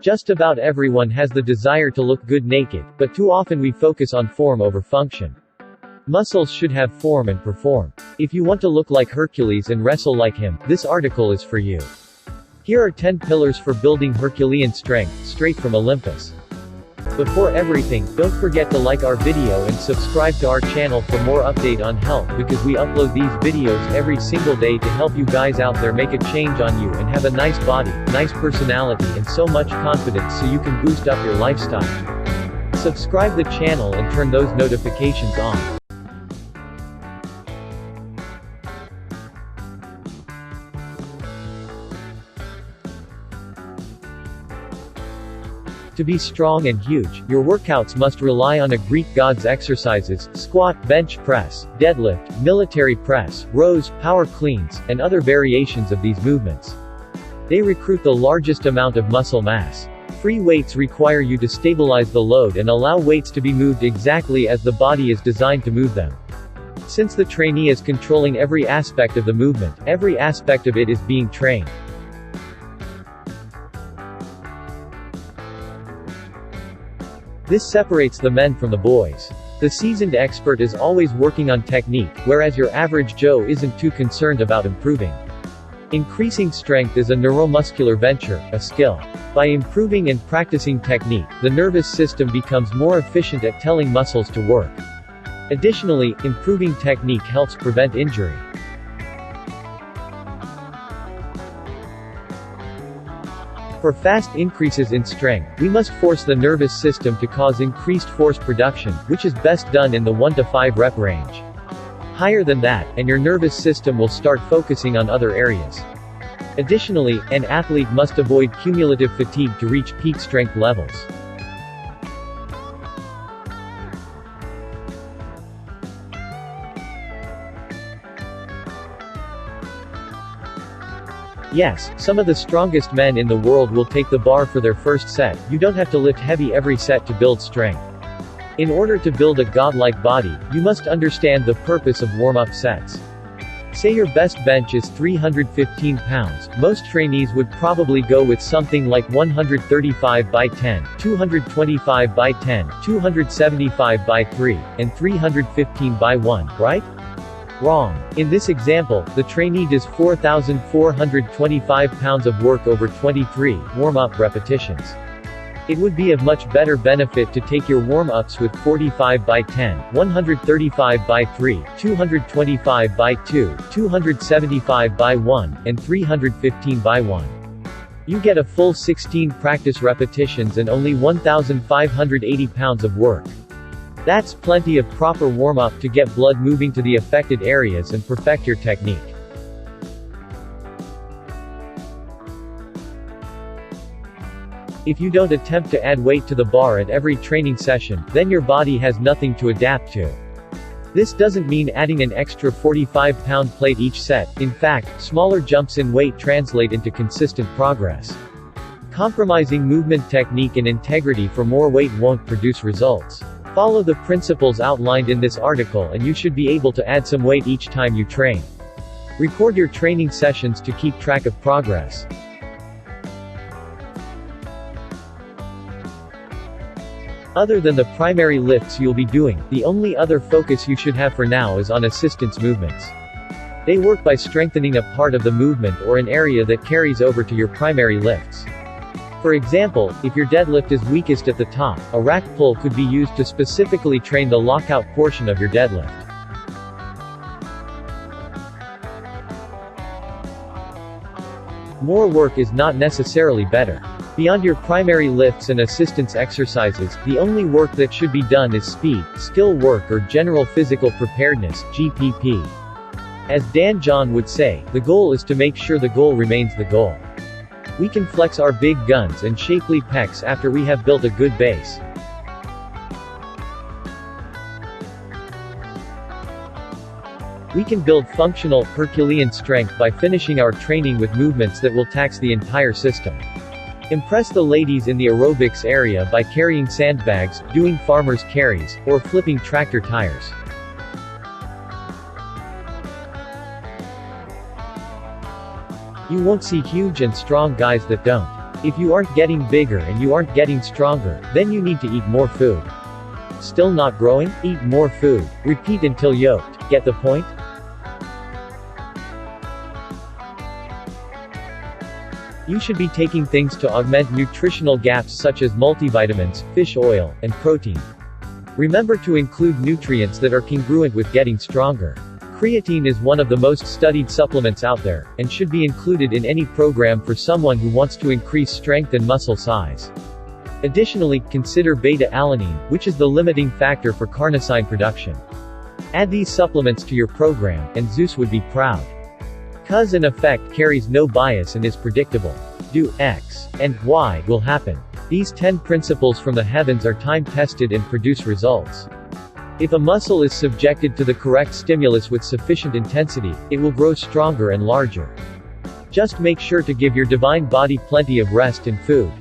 Just about everyone has the desire to look good naked, but too often we focus on form over function. Muscles should have form and perform. If you want to look like Hercules and wrestle like him, this article is for you. Here are 10 pillars for building Herculean strength, straight from Olympus. Before everything, don't forget to like our video and subscribe to our channel for more update on health, because we upload these videos every single day to help you guys out there make a change on you and have a nice body, nice personality and so much confidence so you can boost up your lifestyle. Subscribe the channel and turn those notifications on. To be strong and huge, your workouts must rely on a Greek god's exercises: squat, bench press, deadlift, military press, rows, power cleans, and other variations of these movements. They recruit the largest amount of muscle mass. Free weights require you to stabilize the load and allow weights to be moved exactly as the body is designed to move them. Since the trainee is controlling every aspect of the movement, every aspect of it is being trained. This separates the men from the boys. The seasoned expert is always working on technique, whereas your average Joe isn't too concerned about improving. Increasing strength is a neuromuscular venture, a skill. By improving and practicing technique, the nervous system becomes more efficient at telling muscles to work. Additionally, improving technique helps prevent injury. For fast increases in strength, we must force the nervous system to cause increased force production, which is best done in the 1 to 5 rep range. Higher than that, and your nervous system will start focusing on other areas. Additionally, an athlete must avoid cumulative fatigue to reach peak strength levels. Yes, some of the strongest men in the world will take the bar for their first set. You don't have to lift heavy every set to build strength. In order to build a godlike body, you must understand the purpose of warm-up sets. Say your best bench is 315 pounds, most trainees would probably go with something like 135 by 10, 225 by 10, 275 by 3, and 315 by 1, right? Wrong. In this example, the trainee does 4,425 pounds of work over 23 warm-up repetitions. It would be of much better benefit to take your warm-ups with 45 by 10, 135 by 3, 225 by 2, 275 by 1, and 315 by 1. You get a full 16 practice repetitions and only 1,580 pounds of work. That's plenty of proper warm-up to get blood moving to the affected areas and perfect your technique. If you don't attempt to add weight to the bar at every training session, then your body has nothing to adapt to. This doesn't mean adding an extra 45-pound plate each set. In fact, smaller jumps in weight translate into consistent progress. Compromising movement technique and integrity for more weight won't produce results. Follow the principles outlined in this article and you should be able to add some weight each time you train. Record your training sessions to keep track of progress. Other than the primary lifts you'll be doing, the only other focus you should have for now is on assistance movements. They work by strengthening a part of the movement or an area that carries over to your primary lifts. For example, if your deadlift is weakest at the top, a rack pull could be used to specifically train the lockout portion of your deadlift. More work is not necessarily better. Beyond your primary lifts and assistance exercises, the only work that should be done is speed, skill work or general physical preparedness, GPP. As Dan John would say, the goal is to make sure the goal remains the goal. We can flex our big guns and shapely pecs after we have built a good base. We can build functional, Herculean strength by finishing our training with movements that will tax the entire system. Impress the ladies in the aerobics area by carrying sandbags, doing farmer's carries, or flipping tractor tires. You won't see huge and strong guys that don't. If you aren't getting bigger and you aren't getting stronger, then you need to eat more food. Still not growing? Eat more food. Repeat until yoked. Get the point? You should be taking things to augment nutritional gaps such as multivitamins, fish oil, and protein. Remember to include nutrients that are congruent with getting stronger. Creatine is one of the most studied supplements out there, and should be included in any program for someone who wants to increase strength and muscle size. Additionally, consider beta-alanine, which is the limiting factor for carnosine production. Add these supplements to your program, and Zeus would be proud. Cause and effect carries no bias and is predictable. Do X and Y will happen. These 10 principles from the heavens are time-tested and produce results. If a muscle is subjected to the correct stimulus with sufficient intensity, it will grow stronger and larger. Just make sure to give your divine body plenty of rest and food.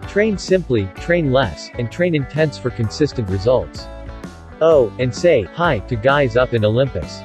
Train simply, train less, and train intense for consistent results. Oh, and say hi to guys up in Olympus.